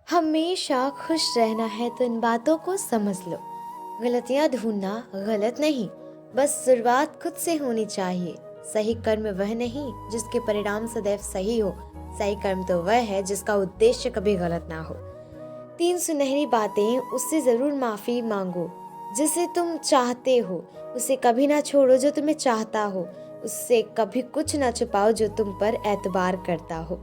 हमेशा खुश रहना है तो इन बातों को समझ लो। गलतियां ढूंढना गलत नहीं, बस शुरुआत खुद से होनी चाहिए। सही कर्म वह नहीं जिसके परिणाम सदैव सही हो, सही कर्म तो वह है जिसका उद्देश्य कभी गलत ना हो। 3 सुनहरी बातें, उससे जरूर माफी मांगो जिसे तुम चाहते हो, उसे कभी ना छोड़ो जो तुम्हें चाहता हो, उससे कभी कुछ ना छुपाओ जो तुम पर एतबार करता हो।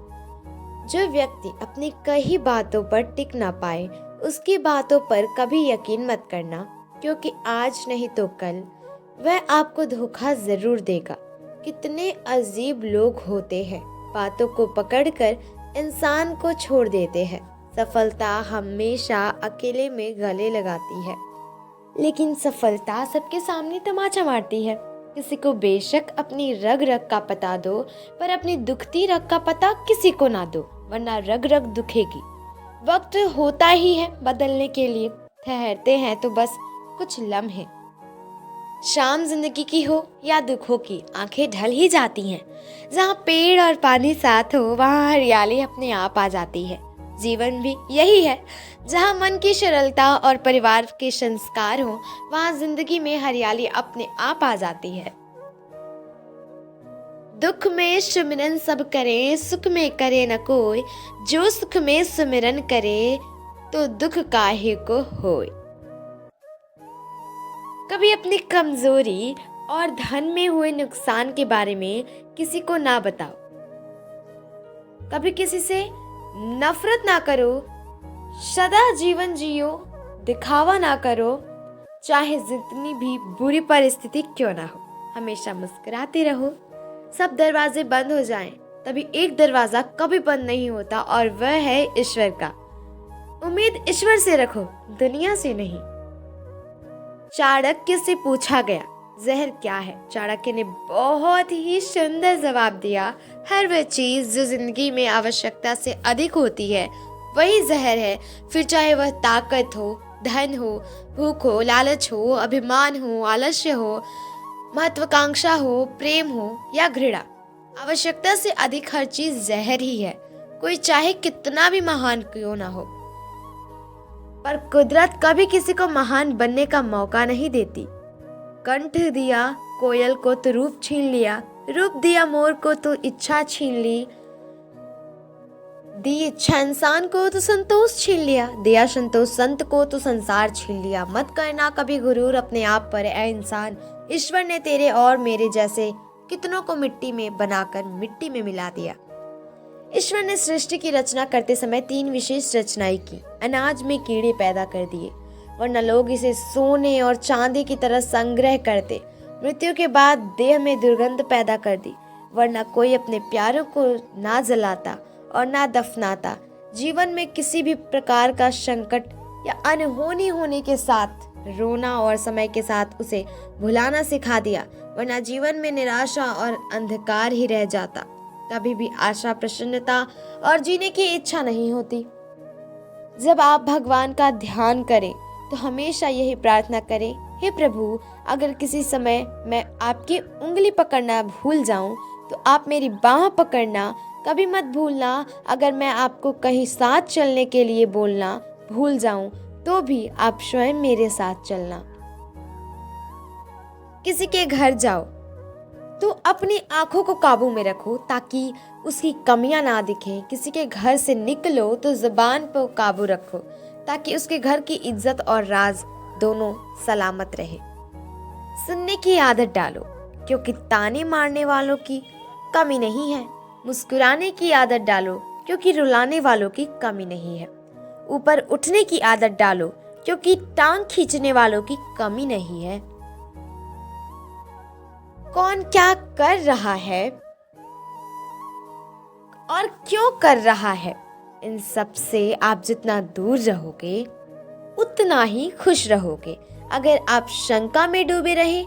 जो व्यक्ति अपनी कई बातों पर टिक ना पाए, उसकी बातों पर कभी यकीन मत करना, क्योंकि आज नहीं तो कल वह आपको धोखा जरूर देगा। कितने अजीब लोग होते हैं, बातों को पकड़कर इंसान को छोड़ देते हैं। सफलता हमेशा अकेले में गले लगाती है, लेकिन सफलता सबके सामने तमाचा मारती है। किसी को बेशक अपनी रग रग का पता दो, पर अपनी दुखती रग का पता किसी को ना दो, वरना रग रग दुखेगी। वक्त होता ही है बदलने के लिए, ठहरते हैं तो बस कुछ लम्हे। शाम जिंदगी की हो या दुखों की, आंखें ढल ही जाती हैं। जहाँ पेड़ और पानी साथ हो, वहाँ हरियाली अपने आप आ जाती है। जीवन भी यही है, जहाँ मन की सरलता और परिवार के संस्कार हो, वहाँ जिंदगी में हरियाली अपने आप आ जाती है। दुख में सुमिरन सब करे, सुख में करे न कोई, जो सुख में सुमिरन करे तो दुख काहे को होए। कभी अपनी कमजोरी और धन में हुए नुकसान के बारे में किसी को ना बताओ। कभी किसी से नफरत ना करो। सदा जीवन जियो, दिखावा ना करो, चाहे जितनी भी बुरी परिस्थिति क्यों ना हो। हमेशा मुस्कुराते रहो। सब दरवाजे बंद हो जाएं, तभी एक दरवाजा कभी बंद नहीं होता, और वह है ईश्वर का। उम्मीद ईश्वर से रखो, दुनिया से नहीं। चाणक्य से पूछा गया, जहर क्या है? चाणक्य ने बहुत ही सुंदर जवाब दिया, हर वह चीज जो जिंदगी में आवश्यकता से अधिक होती है वही जहर है। फिर चाहे वह ताकत हो, धन हो, भूख हो, लालच हो, अभिमान हो, आलस्य हो, महत्वाकांक्षा हो, प्रेम हो या घृणा, आवश्यकता से अधिक हर चीज जहर ही है। कोई चाहे कितना भी महान क्यों ना हो, पर कुदरत कभी किसी को महान बनने का मौका नहीं देती। कंठ दिया कोयल को तो रूप छीन लिया, रूप दिया मोर को तो इच्छा छीन ली, दी इच्छा इंसान को तो संतोष छीन लिया, दिया संतोष संत को तो संसार छीन लिया। मत करना कभी गुरूर अपने आप पर ऐ इंसान, ईश्वर ने तेरे और मेरे जैसे कितनों को मिट्टी में बनाकर मिट्टी में मिला दिया। ईश्वर ने सृष्टि की रचना करते समय 3 विशेष रचनाएं की। अनाज में कीड़े पैदा कर दिए, वरना लोग इसे सोने और चांदी की तरह संग्रह करते। मृत्यु के बाद देह में दुर्गंध पैदा कर दी, वरना कोई अपने प्यारों को ना जलाता और ना दफनाता। जीवन में किसी भी प्रकार का संकट या अनहोनी होने के साथ रोना और समय के साथ उसे भुलाना सिखा दिया, वरना जीवन में निराशा और अंधकार ही रह जाता। कभी भी आशा, प्रसन्नता और जीने की इच्छा नहीं होती। जब आप भगवान का ध्यान करें तो हमेशा यही प्रार्थना करें, हे प्रभु, अगर किसी समय मैं आपकी उंगली पकड़ना भूल जाऊं तो आप मेरी बाह पकड़ना कभी मत भूलना। अगर मैं आपको कहीं साथ चलने के लिए बोलना भूल जाऊं तो भी आप स्वयं मेरे साथ चलना। किसी के घर जाओ तो अपनी आंखों को काबू में रखो ताकि उसकी कमियां ना दिखें। किसी के घर से निकलो तो जुबान पर काबू रखो ताकि उसके घर की इज्जत और राज दोनों सलामत रहे। सुनने की आदत डालो, क्योंकि ताने मारने वालों की कमी नहीं है। मुस्कुराने की आदत डालो, क्योंकि रुलाने वालों की कमी नहीं है। ऊपर उठने की आदत डालो, क्योंकि टांग खींचने वालों की कमी नहीं है। कौन क्या कर रहा है और क्यों कर रहा है, इन सब से आप जितना दूर रहोगे उतना ही खुश रहोगे। अगर आप शंका में डूबे रहे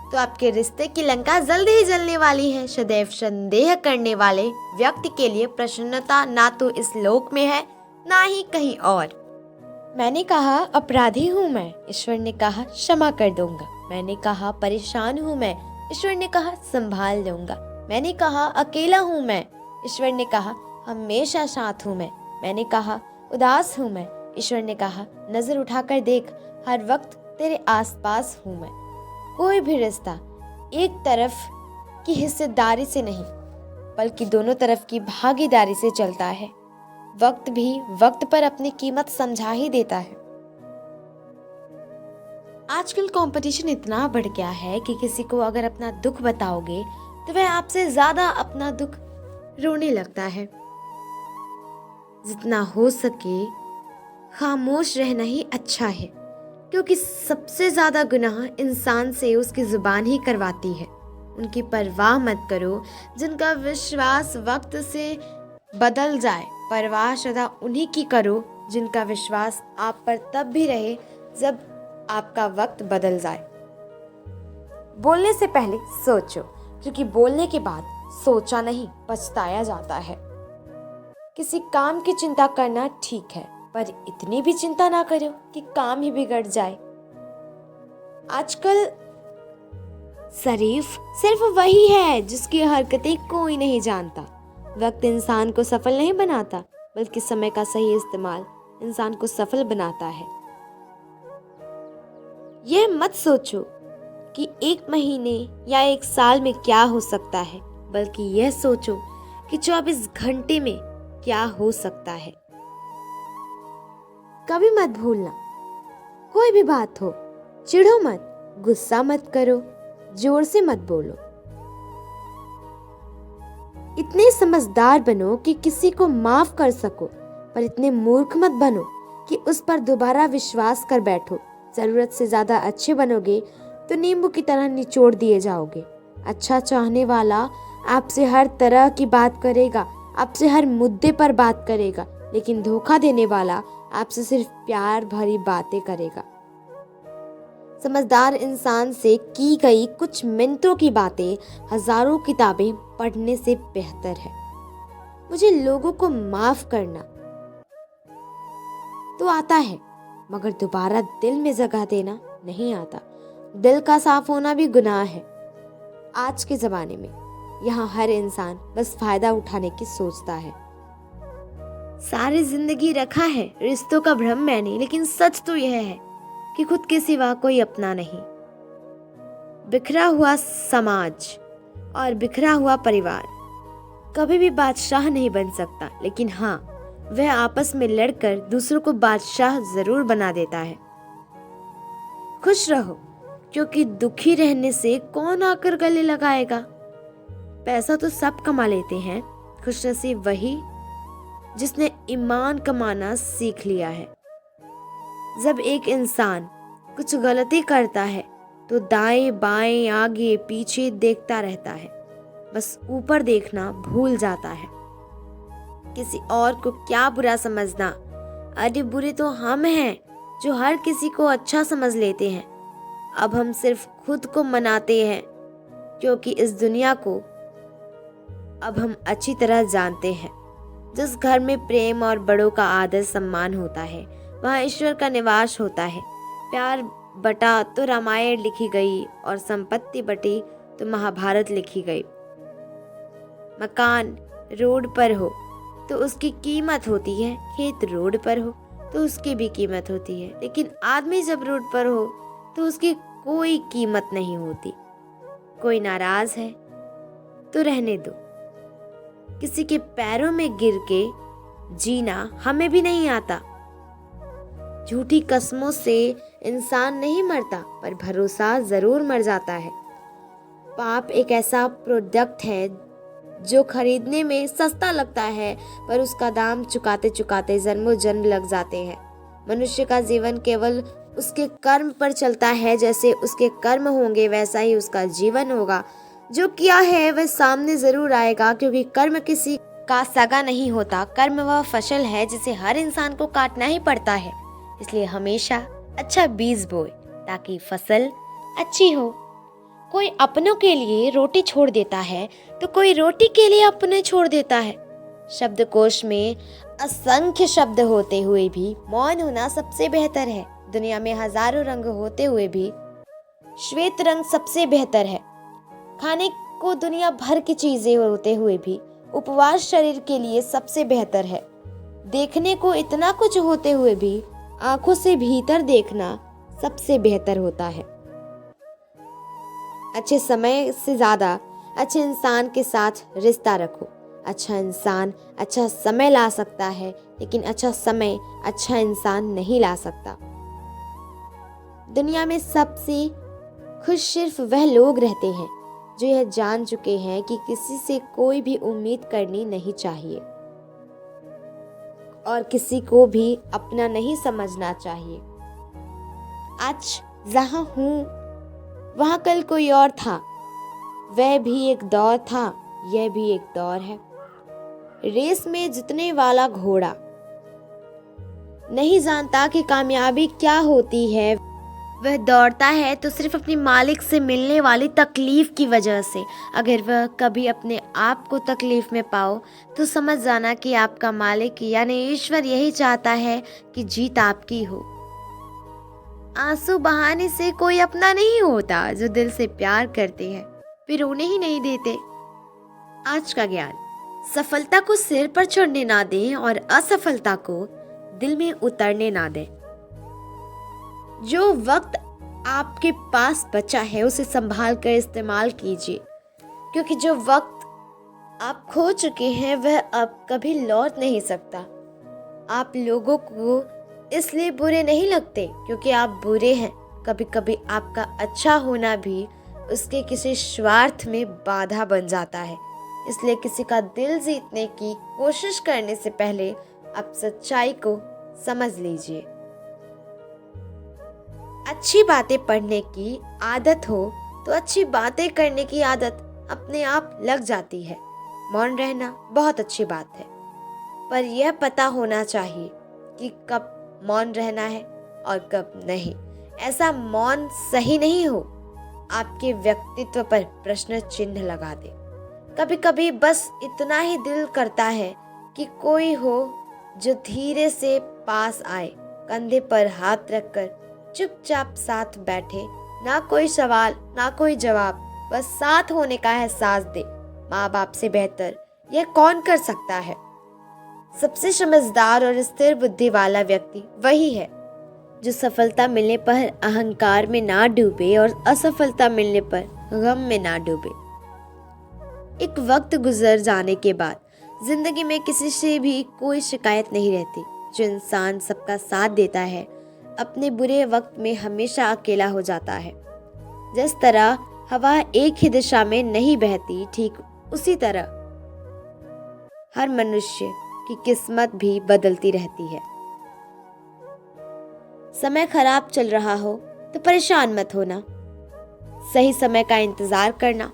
तो आपके रिश्ते की लंका जल्द ही जलने वाली है। सदैव संदेह करने वाले व्यक्ति के लिए प्रसन्नता ना तो इस लोक में है, ना ही कहीं और। मैंने कहा अपराधी हूँ मैं, ईश्वर ने कहा क्षमा कर दूंगा। मैंने कहा परेशान हूँ मैं, ईश्वर ने कहा संभाल लूंगा। मैंने कहा अकेला हूँ मैं, ईश्वर ने कहा हमेशा साथ हूँ मैं। मैंने कहा उदास हूँ मैं, ईश्वर ने कहा। नजर उठाकर देख, हर वक्त तेरे आसपास हूँ मैं। कोई भी रिश्ता एक तरफ की हिस्सेदारी से नहीं, बल्कि दोनों तरफ की भागीदारी से चलता है। वक्त भी वक्त पर अपनी कीमत समझा ही देता है। आजकल कंपटीशन इतना बढ़ गया है कि किसी को अगर अपना दुख बताओगे तो वह आपसे ज्यादा अपना दुख रोने लगता है। जितना हो सके खामोश रहना ही अच्छा है, क्योंकि सबसे ज्यादा गुनाह इंसान से उसकी जुबान ही करवाती है। उनकी परवाह मत करो जिनका विश्वास वक्त से बदल जाए, परवाह सदा उन्हीं की करो जिनका विश्वास आप पर तब भी रहे जब आपका वक्त बदल जाए। बोलने से पहले सोचो, क्योंकि बोलने के बाद सोचा नहीं पछताया जाता है। किसी काम की चिंता करना ठीक है, पर इतनी भी चिंता ना करो कि काम ही बिगड़ जाए। आजकल शरीफ सिर्फ वही है जिसकी हरकतें कोई नहीं जानता। वक्त इंसान को सफल नहीं बनाता, बल्कि समय का सही इस्तेमाल इंसान को सफल बनाता है। यह मत सोचो कि एक महीने या एक साल में क्या हो सकता है, बल्कि यह सोचो कि 24 घंटे में क्या हो सकता है। कभी मत भूलना, कोई भी बात हो, चिढ़ो मत, गुस्सा मत करो, जोर से मत बोलो। इतने समझदार बनो कि किसी को माफ कर सको, पर इतने मूर्ख मत बनो कि उस पर दोबारा विश्वास कर बैठो। जरूरत से ज्यादा अच्छे बनोगे तो नींबू की तरह निचोड़ दिए जाओगे। अच्छा चाहने वाला आपसे हर तरह की बात करेगा, आपसे हर मुद्दे पर बात करेगा, लेकिन धोखा देने वाला आपसे सिर्फ प्यार भरी बातें करेगा। समझदार इंसान से की गई कुछ मिनटों की बातें हजारों किताबें पढ़ने से बेहतर है। मुझे लोगों को माफ करना तो आता है, मगर दोबारा दिल में जगह देना नहीं आता। दिल का साफ होना भी गुनाह है। आज के जमाने में यहाँ हर इंसान बस फायदा उठाने की सोचता है। सारी जिंदगी रखा है रिश्तों का भ्रम मैंने, लेकिन सच तो यह है कि खुद के सिवा कोई अपना नहीं। बिखरा हुआ समाज और बिखरा हुआ परिवार कभी भी बादशाह नहीं बन सकता, लेकिन हाँ, वह आपस में लड़कर दूसरों को बादशाह जरूर बना देता है। खुश रहो, क्योंकि दुखी रहने से कौन आकर गले लगाएगा। पैसा तो सब कमा लेते हैं, खुशनसीब वही जिसने ईमान कमाना सीख लिया है। जब एक इंसान कुछ गलती करता है तो दाएं बाएं आगे पीछे देखता रहता है, बस ऊपर देखना भूल जाता है। किसी और को क्या बुरा समझना, अरे बुरे तो हम हैं जो हर किसी को अच्छा समझ लेते हैं। अब हम सिर्फ खुद को मनाते हैं, क्योंकि इस दुनिया को अब हम अच्छी तरह जानते हैं। जिस घर में प्रेम और बड़ों का आदर सम्मान होता है, वहाँ ईश्वर का निवास होता है। प्यार बटा तो रामायण लिखी गई और संपत्ति बटी तो महाभारत लिखी गई। मकान रोड पर हो तो उसकी कीमत होती है, खेत रोड पर हो तो उसकी भी कीमत होती है, लेकिन आदमी जब रोड पर हो तो उसकी कोई कीमत नहीं होती। कोई नाराज है तो रहने दो। किसी के पैरों में गिर के जीना हमें भी नहीं आता। झूठी कस्मों से इंसान नहीं मरता, पर भरोसा जरूर मर जाता है। पाप एक ऐसा प्रोडक्ट है जो खरीदने में सस्ता लगता है, पर उसका दाम चुकाते चुकाते जन्मों जन्म लग जाते हैं। मनुष्य का जीवन केवल उसके कर्म पर चलता है। जैसे उसके कर्म होंगे वैसा ही उसका जीवन होगा। जो किया है वह सामने जरूर आएगा, क्योंकि कर्म किसी का सगा नहीं होता। कर्म वह फसल है जिसे हर इंसान को काटना ही पड़ता है। इसलिए हमेशा अच्छा बीज बोए ताकि फसल अच्छी हो। कोई अपनों के लिए रोटी छोड़ देता है तो कोई रोटी के लिए अपने छोड़ देता है। शब्दकोश में असंख्य शब्द होते हुए भी मौन होना सबसे बेहतर है। दुनिया में हजारों रंग होते हुए भी श्वेत रंग सबसे बेहतर है। खाने को दुनिया भर की चीजें होते हुए भी उपवास शरीर के लिए सबसे बेहतर है। देखने को इतना कुछ होते हुए भी आंखों से भीतर देखना सबसे बेहतर होता है। अच्छे समय से ज़्यादा अच्छे इंसान के साथ रिश्ता रखो। अच्छा इंसान अच्छा समय ला सकता है, लेकिन अच्छा समय अच्छा इंसान नहीं ला सकता। दुनिया में सबसे खुश सिर्फ वह लोग रहते हैं जो यह जान चुके हैं कि किसी से कोई भी उम्मीद करनी नहीं चाहिए और किसी को भी अपना नहीं समझना चाहिए। आज जहाँ हूँ वहाँ कल कोई और था। वह भी एक दौर था, यह भी एक दौर है। रेस में जीतने वाला घोड़ा नहीं जानता कि कामयाबी क्या होती है। वह दौड़ता है तो सिर्फ अपने मालिक से मिलने वाली तकलीफ की वजह से। अगर वह कभी अपने आप को तकलीफ में पाओ तो समझ जाना कि आपका मालिक यानी ईश्वर यही चाहता है कि जीत आपकी हो। आंसू बहाने से कोई अपना नहीं होता। जो दिल से प्यार करते हैं वे रोने ही नहीं देते। आज का ज्ञान, सफलता को सिर पर चढ़ने ना दें और असफलता को दिल में उतरने ना दें। जो वक्त आपके पास बचा है उसे संभाल कर इस्तेमाल कीजिए, क्योंकि जो वक्त आप खो चुके हैं वह अब कभी लौट नहीं सकता। आप लोगों को इसलिए बुरे नहीं लगते क्योंकि आप बुरे हैं। कभी कभी आपका अच्छा होना भी उसके किसी स्वार्थ में बाधा बन जाता है। इसलिए किसी का दिल जीतने की कोशिश करने से पहले आप सच्चाई को समझ लीजिए। अच्छी बातें पढ़ने की आदत हो तो अच्छी बातें करने की आदत अपने आप लग जाती है। मौन रहना बहुत अच्छी बात है, पर यह पता होना चाहिए कि कब मौन रहना है और कब नहीं। ऐसा मौन सही नहीं हो आपके व्यक्तित्व पर प्रश्न चिन्ह लगा दे। कभी कभी बस इतना ही दिल करता है कि कोई हो जो धीरे से पास आए, कंधे पर हाथ रखकर चुपचाप साथ बैठे, ना कोई सवाल ना कोई जवाब, बस साथ होने का एहसास दे। माँ बाप से बेहतर यह कौन कर सकता है। सबसे समझदार और स्थिर बुद्धि वाला व्यक्ति वही है जो सफलता मिलने पर अहंकार में ना डूबे और असफलता मिलने पर गम में ना डूबे। एक वक्त गुजर जाने के बाद जिंदगी में किसी से भी कोई शिकायत नहीं रहती। जो इंसान सबका साथ देता है अपने बुरे वक्त में हमेशा अकेला हो जाता है। जिस तरह हवा एक ही दिशा में नहीं बहती, ठीक उसी तरह हर मनुष्य की किस्मत भी बदलती रहती है। समय खराब चल रहा हो तो परेशान मत होना, सही समय का इंतजार करना,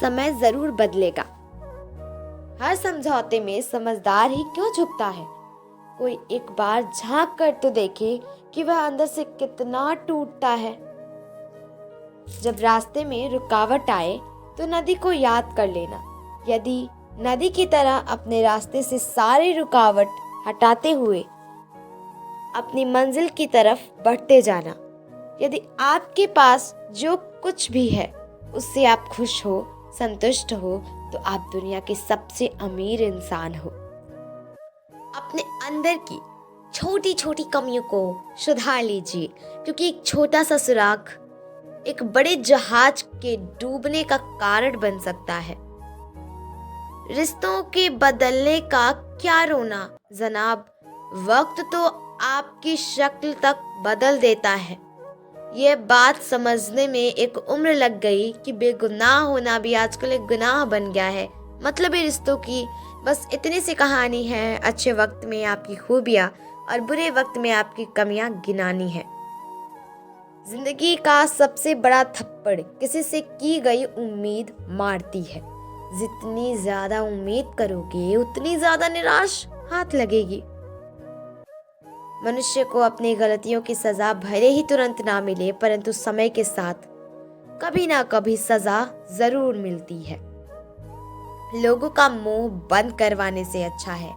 समय जरूर बदलेगा। हर समझौते में समझदार ही क्यों झुकता है। कोई एक बार झांक कर तो देखे कि वह अंदर से कितना टूटता है। जब रास्ते में रुकावट आए तो नदी को याद कर लेना। यदि नदी की तरह अपने रास्ते से सारी रुकावट हटाते हुए अपनी मंजिल की तरफ बढ़ते जाना। यदि आपके पास जो कुछ भी है उससे आप खुश हो, संतुष्ट हो, तो आप दुनिया के सबसे अमीर इंसान हो। अपने अंदर की छोटी छोटी कमियों को सुधार लीजिए, क्योंकि एक छोटा सा सुराख एक बड़े जहाज के डूबने का कारण बन सकता है। रिश्तों के बदलने का क्या रोना जनाब, वक्त तो आपकी शक्ल तक बदल देता है। यह बात समझने में एक उम्र लग गई कि बेगुनाह होना भी आजकल एक गुनाह बन गया है। मतलब रिश्तों की बस इतनी सी कहानी है। अच्छे वक्त में आपकी खूबियाँ और बुरे वक्त में आपकी कमियां गिनानी है। जिंदगी का सबसे बड़ा थप्पड़ किसी से की गई उम्मीद मारती है। जितनी ज्यादा उम्मीद करोगे उतनी ज्यादा निराश हाथ लगेगी। मनुष्य को अपनी गलतियों की सजा भले ही तुरंत ना मिले, परंतु समय के साथ कभी ना कभी सजा जरूर मिलती है। लोगों का मुंह बंद करवाने से अच्छा है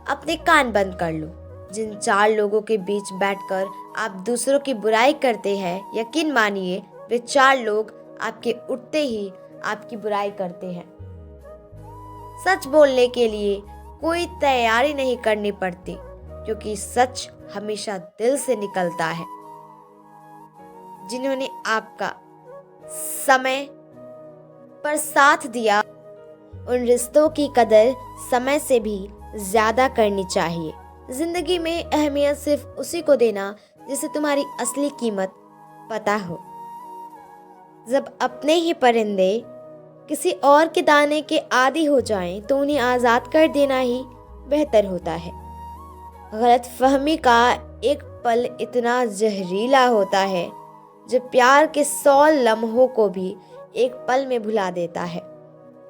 अपने कान बंद कर लो। जिन 4 लोगों के बीच बैठकर आप दूसरों की बुराई करते हैं, यकीन मानिए वे 4 लोग आपके उठते ही आपकी बुराई करते हैं। सच बोलने के लिए कोई तैयारी नहीं करनी पड़ती, क्योंकि सच हमेशा दिल से निकलता है। जिन्होंने आपका समय पर साथ दिया, उन रिश्तों की कदर समय से भी ज्यादा करनी चाहिए। जिंदगी में अहमियत सिर्फ उसी को देना जिसे तुम्हारी असली कीमत पता हो। जब अपने ही परिंदे किसी और के दाने के आदी हो जाएं, तो उन्हें आज़ाद कर देना ही बेहतर होता है। गलतफहमी का एक पल इतना जहरीला होता है जो प्यार के 100 लम्हों को भी एक पल में भुला देता है।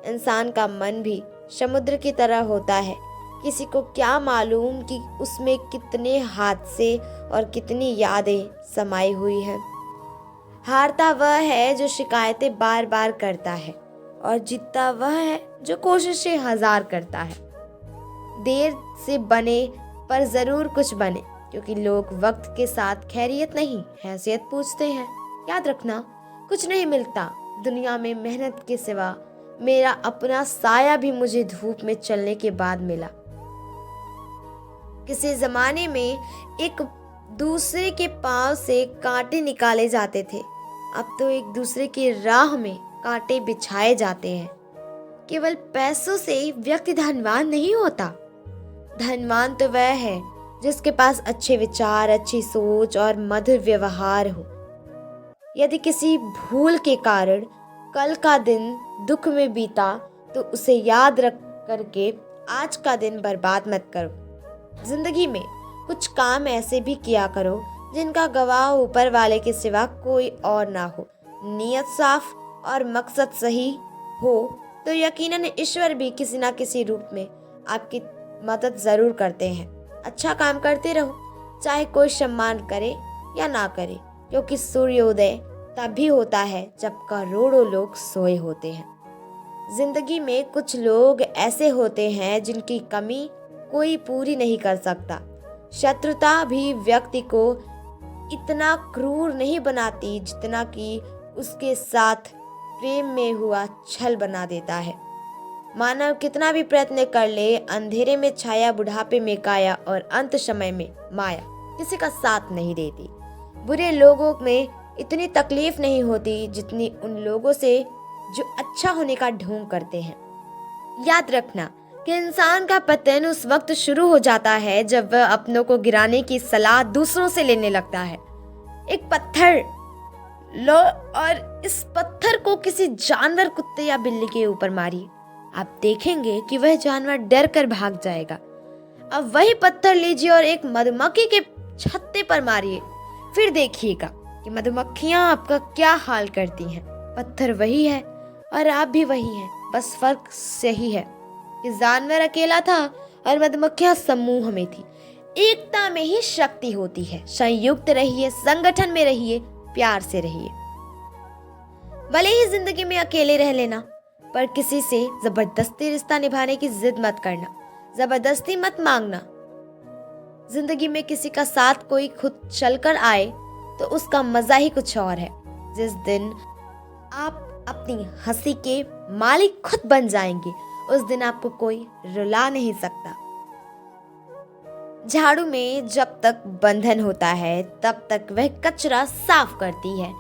इंसान का मन भी समुद्र की तरह होता है। किसी को क्या मालूम कि उसमें कितने हादसे और कितनी यादें समाई हुई हैं। हारता वह है जो शिकायतें बार बार करता है, और जीतता वह है जो कोशिशें 1000 करता है। देर से बने पर जरूर कुछ बने, क्योंकि लोग वक्त के साथ खैरियत नहीं, हैसियत पूछते हैं। याद रखना, कुछ नहीं मिलता दुनिया में मेहनत के सिवा। मेरा अपना साया भी मुझे धूप में चलने के बाद मिला। किसी जमाने में एक दूसरे के पांव से कांटे निकाले जाते थे, अब तो एक दूसरे की राह में कांटे बिछाए जाते हैं। केवल पैसों से व्यक्ति धनवान नहीं होता। धनवान तो वह है जिसके पास अच्छे विचार, अच्छी सोच और मधुर व्यवहार हो। यदि किसी भूल के कारण कल का दिन दुख में बीता, तो उसे याद रख करके आज का दिन बर्बाद मत करो। जिंदगी में कुछ काम ऐसे भी किया करो जिनका गवाह ऊपर वाले के सिवा कोई और ना हो। नीयत साफ और मकसद सही हो तो यकीनन ईश्वर भी किसी ना किसी रूप में आपकी मदद जरूर करते हैं। अच्छा काम करते रहो, चाहे कोई सम्मान करे या ना करे, क्योंकि सूर्योदय तभी होता है जब करोड़ों लोग सोए होते हैं। जिंदगी में कुछ लोग ऐसे होते हैं जिनकी कमी कोई पूरी नहीं कर सकता। शत्रुता भी व्यक्ति को इतना क्रूर नहीं बनाती जितना कि उसके साथ प्रेम में हुआ छल बना देता है। मानव कितना भी प्रयत्न कर ले, अंधेरे में छाया, बुढ़ापे में काया और अंत समय में माया किसी का साथ नहीं देती। बुरे लोगों में इतनी तकलीफ नहीं होती जितनी उन लोगों से जो अच्छा होने का ढोंग करते हैं। याद रखना कि इंसान का पतन उस वक्त शुरू हो जाता है जब वह अपनों को गिराने की सलाह दूसरों से लेने लगता है। एक पत्थर लो और इस पत्थर को किसी जानवर, कुत्ते या बिल्ली के ऊपर मारिए। आप देखेंगे कि वह जानवर डर कर भाग जाएगा। अब वही पत्थर लीजिए और एक मधुमक्खी के छत्ते पर मारिए, फिर देखिएगा कि मधुमक्खियां आपका क्या हाल करती हैं। पत्थर वही है और आप भी वही हैं, बस फर्क सही है कि जानवर अकेला था और मधुमक्खियां समूह में थी। एकता में ही शक्ति होती है। संयुक्त रहिए, संगठन में रहिए, प्यार से रहिए। भले ही जिंदगी में अकेले रह लेना, पर किसी से जबरदस्ती रिश्ता निभाने की जिद मत करना, जबरदस्ती मत मांगना। जिंदगी में किसी का साथ कोई खुद चलकर आए तो उसका मजा ही कुछ और है। जिस दिन आप अपनी हंसी के मालिक खुद बन जाएंगे, उस दिन आपको कोई रुला नहीं सकता। झाड़ू में जब तक बंधन होता है तब तक वह कचरा साफ करती है,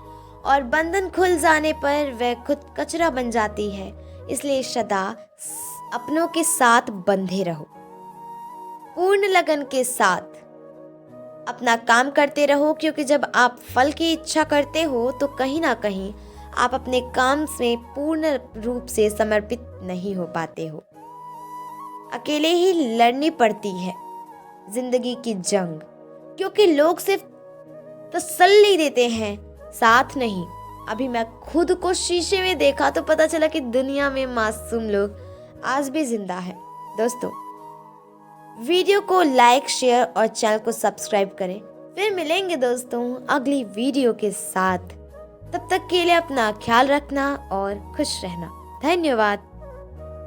और बंधन खुल जाने पर वह खुद कचरा बन जाती है। इसलिए सदा अपनों के साथ बंधे रहो। पूर्ण लगन के साथ अपना काम करते रहो, क्योंकि जब आप फल की इच्छा करते हो तो कहीं ना कहीं आप अपने काम में पूर्ण रूप से समर्पित नहीं हो पाते हो। अकेले ही लड़नी पड़ती है जिंदगी की जंग, क्योंकि लोग सिर्फ तसल्ली देते हैं, साथ नहीं। अभी मैं खुद को शीशे में देखा तो पता चला कि दुनिया में मासूम लोग आज भी जिंदा है। दोस्तों, वीडियो को लाइक, शेयर और चैनल को सब्सक्राइब करें। फिर मिलेंगे दोस्तों अगली वीडियो के साथ। तब तक के लिए अपना ख्याल रखना और खुश रहना। धन्यवाद।